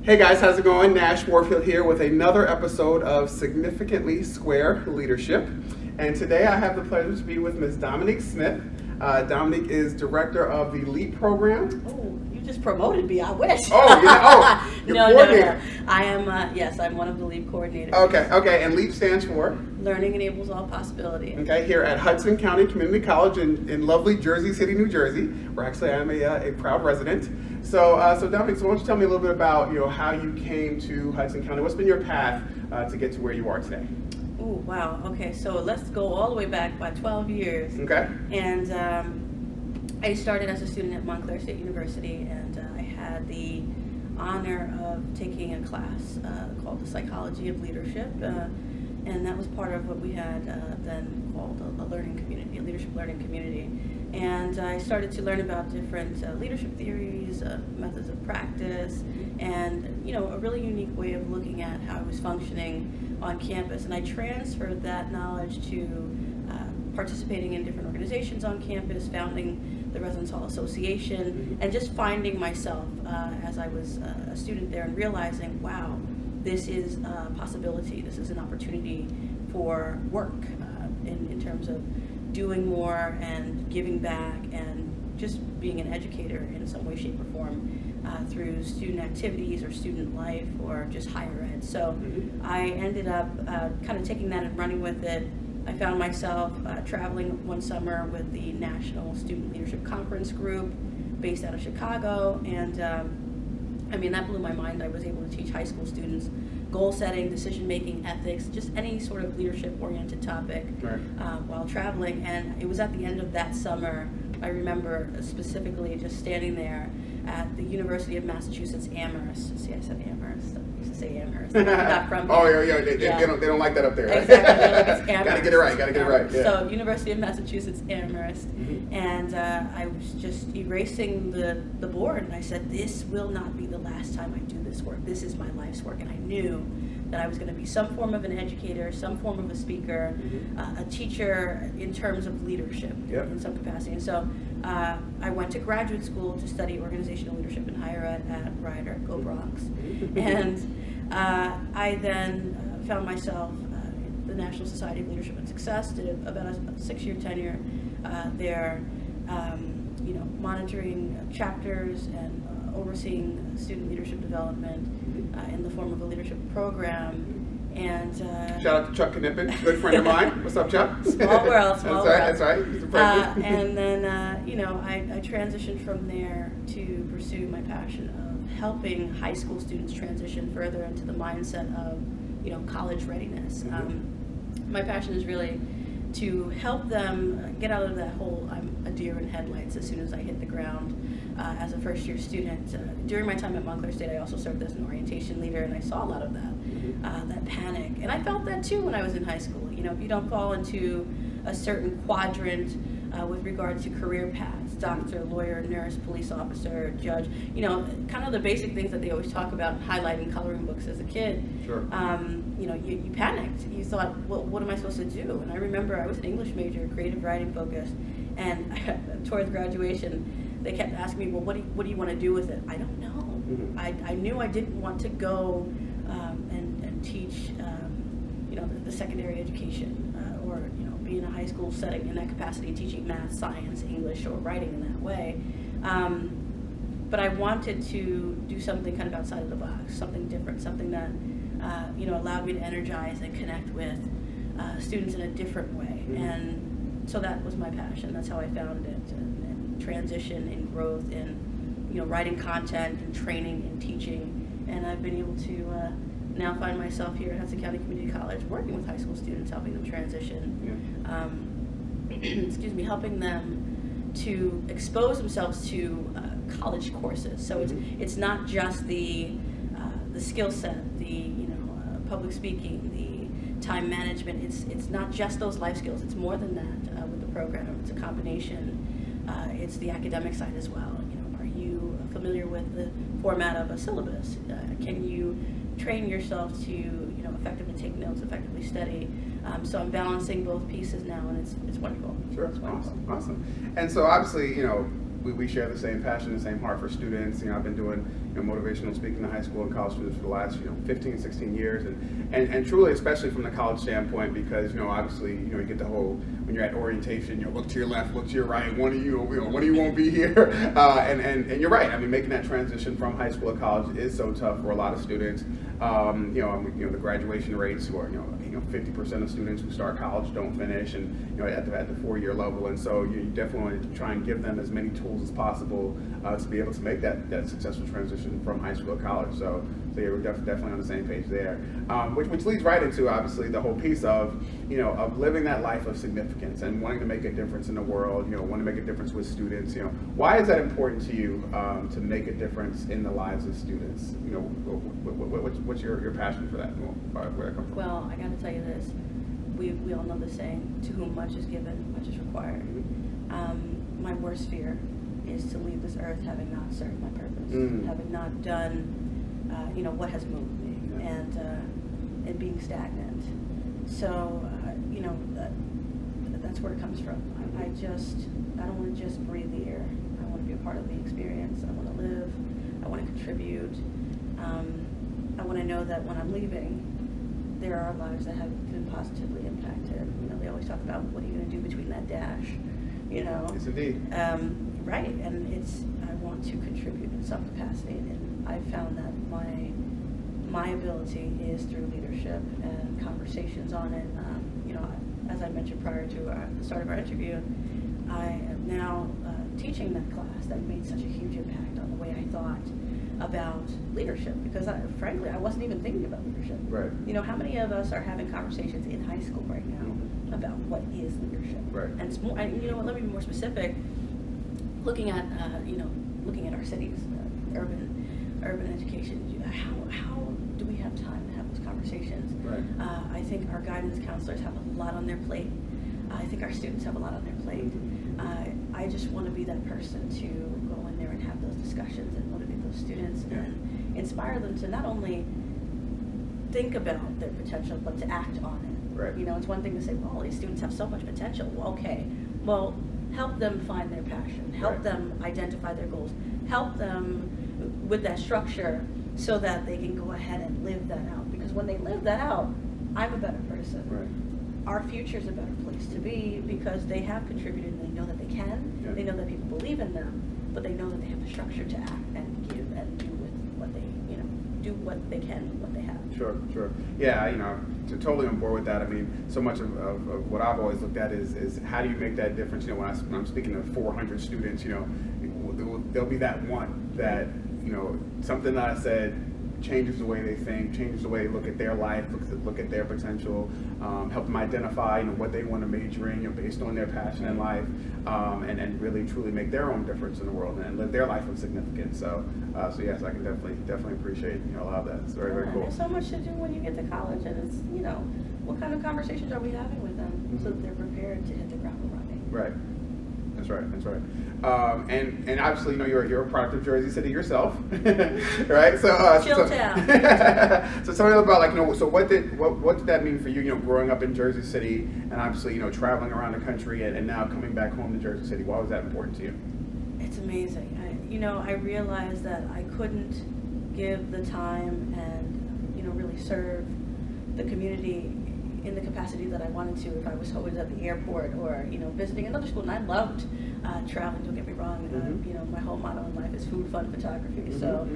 Hey guys, how's it going? Nash Warfield here with another episode of Significantly Square Leadership. And today I have the pleasure to be with Ms. Dominique Smith. Dominique is director of the LEAP program. Oh, you just promoted me. I wish. Oh, yeah. Oh, you're coordinator. No. I am, yes, I'm one of the LEAP coordinators. Okay. And LEAP stands for? Learning Enables All Possibility. Okay, here at Hudson County Community College in lovely Jersey City, New Jersey, where actually I'm a proud resident. So Dominique, why don't you tell me a little bit about how you came to Hudson County? What's been your path to get to where you are today? Oh, wow. Okay, so let's go all the way back by 12 years. Okay. And I started as a student at Montclair State University, and I had the honor of taking a class called the Psychology of Leadership. And that was part of what we had then called a learning community, a leadership learning community. And I started to learn about different leadership theories, methods of practice, and a really unique way of looking at how I was functioning on campus. And I transferred that knowledge to participating in different organizations on campus, founding the Residence Hall Association, and just finding myself as I was a student there and realizing, wow, this is a possibility, this is an opportunity for work in terms of doing more and giving back and just being an educator in some way, shape, or form through student activities or student life or just higher ed. So I ended up kind of taking that and running with it. I found myself traveling one summer with the National Student Leadership Conference group based out of Chicago, and that blew my mind. I was able to teach high school students goal setting, decision making, ethics, just any sort of leadership oriented topic while traveling. And it was at the end of that summer, I remember specifically just standing there at the University of Massachusetts Amherst. See, I said Amherst. I used to say Amherst. Not from They don't like that up there. Right? Exactly. It's Amherst. Gotta get it right. Yeah. So University of Massachusetts Amherst, and I was just erasing the board, and I said, this will not be the last time I do this work. This is my life's work. And I knew that I was going to be some form of an educator, some form of a speaker, a teacher in terms of leadership in some capacity. And so I went to graduate school to study organizational leadership in higher ed at Rider, go Bronx. And I then found myself at the National Society of Leadership and Success, did about a 6-year tenure there, monitoring chapters and overseeing student leadership development in the form of a leadership program. And shout out to Chuck Knippen, good friend of mine. What's up, Chuck? Small world. That's right. He's the president. And then, I transitioned from there to pursue my passion of helping high school students transition further into the mindset of, college readiness. My passion is really to help them get out of that whole I'm a deer in headlights as soon as I hit the ground. As a first-year student, during my time at Montclair State, I also served as an orientation leader, and I saw a lot of that panic. And I felt that too when I was in high school. If you don't fall into a certain quadrant with regard to career paths, doctor, lawyer, nurse, police officer, judge, kind of the basic things that they always talk about highlighting coloring books as a kid. Sure. You panicked. You thought, well, what am I supposed to do? And I remember I was an English major, creative writing focused, and towards graduation, they kept asking me, well, what do you want to do with it? I don't know. I knew I didn't want to go and teach, the secondary education or, be in a high school setting in that capacity, teaching math, science, English, or writing in that way. But I wanted to do something kind of outside of the box, something different, something that, allowed me to energize and connect with students in a different way. And so that was my passion. That's how I found it. And transition and growth in, writing content and training and teaching. And I've been able to now find myself here at Hudson County Community College working with high school students, helping them transition, helping them to expose themselves to college courses. So it's not just the skill set, the public speaking, the time management. It's not just those life skills. It's more than that with the program. It's a combination. It's the academic side as well. Are you familiar with the format of a syllabus? Can you train yourself to effectively take notes, effectively study? So I'm balancing both pieces now, and it's wonderful. Sure. It's wonderful. Awesome. And so obviously, we share the same passion, the same heart for students. I've been doing motivational speaking to high school and college students for the last 15, 16 years, and truly, especially from the college standpoint, because obviously you get the whole, when you're at orientation, look to your left, look to your right, one of you won't be here, and you're right. I mean, making that transition from high school to college is so tough for a lot of students. The graduation rates, who are 50% of students who start college don't finish, and at the 4-year level, and so you definitely want to try and give them as many tools as possible to be able to make that successful transition from high school to college. So yeah, we're definitely on the same page there, which leads right into obviously the whole piece of of living that life of significance and wanting to make a difference in the world, wanting to make a difference with students. Why is that important to you, to make a difference in the lives of students? What's your passion for that? Where that come from? Well, I got to tell you this. We all know the saying, to whom much is given, much is required. My worst fear is to leave this earth having not served my purpose, having not done, what has moved me, and being stagnant. So, that's where it comes from. I don't want to just breathe the air. I want to be a part of the experience. I want to live. I want to contribute. I want to know that when I'm leaving, there are lives that have been positively impacted. They always talk about, what are you going to do between that dash? Yes, indeed. Right, and I want to contribute in some capacity, and I've found that my ability is through leadership and conversations on it. As I mentioned prior to the start of our interview, I am now teaching that class that made such a huge impact on the way I thought about leadership, because frankly, I wasn't even thinking about leadership. Right. How many of us are having conversations in high school right now about what is leadership? Right. And it's more, let me be more specific. Looking at our cities, urban education. How do we have time to have those conversations? Right. I think our guidance counselors have a lot on their plate. I think our students have a lot on their plate. I just want to be that person to go in there and have those discussions and motivate those students and inspire them to not only think about their potential, but to act on it. Right. It's one thing to say, well, these students have so much potential. Well, okay, well, help them find their passion. Help them identify their goals. Help them with that structure so that they can go ahead and live that out. Because when they live that out, I'm a better person. Right. Our future is a better place to be because they have contributed and they know that they can. Yeah. They know that people believe in them, but they know that they have the structure to act and give and do with what they, do what they can with what they have. Sure. Yeah, totally on board with that. I mean, so much of what I've always looked at is how do you make that difference? When I'm speaking to 400 students, there'll be that one that, something that I said changes the way they think, changes the way they look at their life, look at their potential, help them identify what they want to major in, based on their passion in life, and really truly make their own difference in the world and live their life of significance. So yes, I can definitely appreciate a lot of that. It's very cool. There's so much to do when you get to college, and it's what kind of conversations are we having with them so that they're prepared to hit the ground running. Right. That's right. And obviously, you're a product of Jersey City yourself, right? So, Chilltown. So tell me about so what did that mean for you? Growing up in Jersey City, and obviously, traveling around the country, and now coming back home to Jersey City. Why was that important to you? It's amazing. I realized that I couldn't give the time and really serve the community in the capacity that I wanted to if I was always at the airport or visiting another school. And I loved traveling, don't get me wrong. My whole motto in life is food, fun, photography. So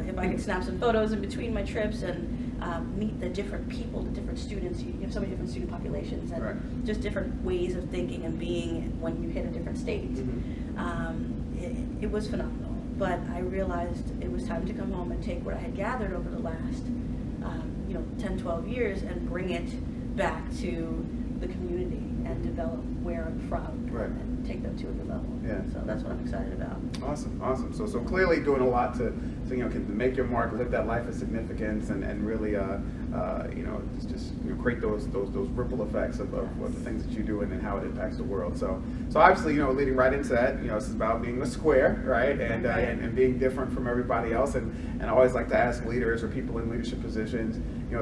if I could snap some photos in between my trips and meet the different people, the different students, you have so many different student populations and just different ways of thinking and being when you hit a different state. It was phenomenal. But I realized it was time to come home and take what I had gathered over the last 10, 12 years and bring it back to the community and develop where I'm from and take them to a new level. Yeah. So that's what I'm excited about. Awesome. So clearly doing a lot to make your mark, live that life of significance, and really just create those ripple effects of what the things that you do and how it impacts the world. So obviously leading right into that, this is about being a square, right? And being different from everybody else. And I always like to ask leaders or people in leadership positions,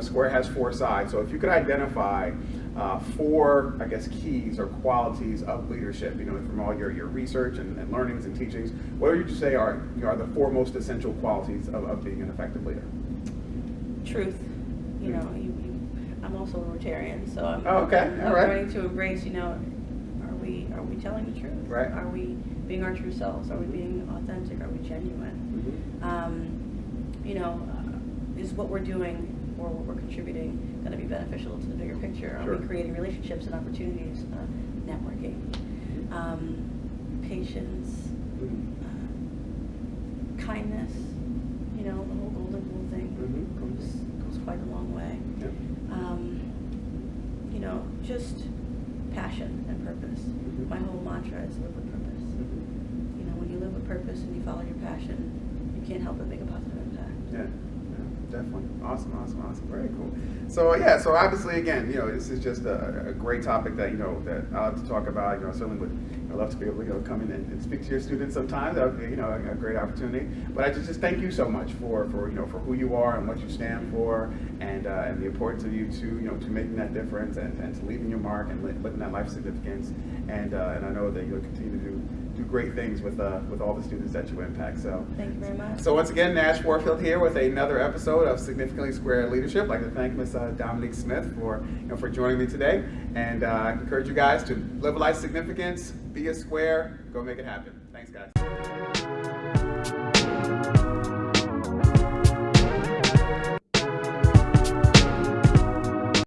Square has 4 sides. So if you could identify 4, I guess, keys or qualities of leadership. You know, from all your research and learnings and teachings, what would you say are the 4 most essential qualities of being an effective leader? Truth. You know, I'm also a Rotarian, so I'm, Oh, okay. All I'm right. learning to embrace. You know, are we telling the truth? Right. Are we being our true selves? Are we being authentic? Are we genuine? You know, is what we're doing or what we're contributing going to be beneficial to the bigger picture? Are Sure. we creating relationships and opportunities, networking, patience, kindness? You know, the whole golden rule thing goes quite a long way. Yeah. You know, just passion and purpose. My whole mantra is live with purpose. You know, when you live with purpose and you follow your passion, you can't help but make a positive impact. Yeah, definitely. Awesome. Very cool. So so obviously, again, you know, this is just a great topic that, you know, that I love to talk about. You know, certainly would love to be able to, you know, come in and speak to your students sometime. That would be, you know, a great opportunity. But I just thank you so much for you know, for who you are and what you stand for, and the importance of you to, you know, to making that difference and to leaving your mark and living that life significance. And I know that you'll continue to do great things with all the students that you impact. So Thank you very much. So once again, Nash Warfield here with another episode of Significantly Square Leadership. I'd like to thank Ms. Dominique Smith for joining me today, and I encourage you guys to live a life of significance, be a square, go make it happen. Thanks, guys.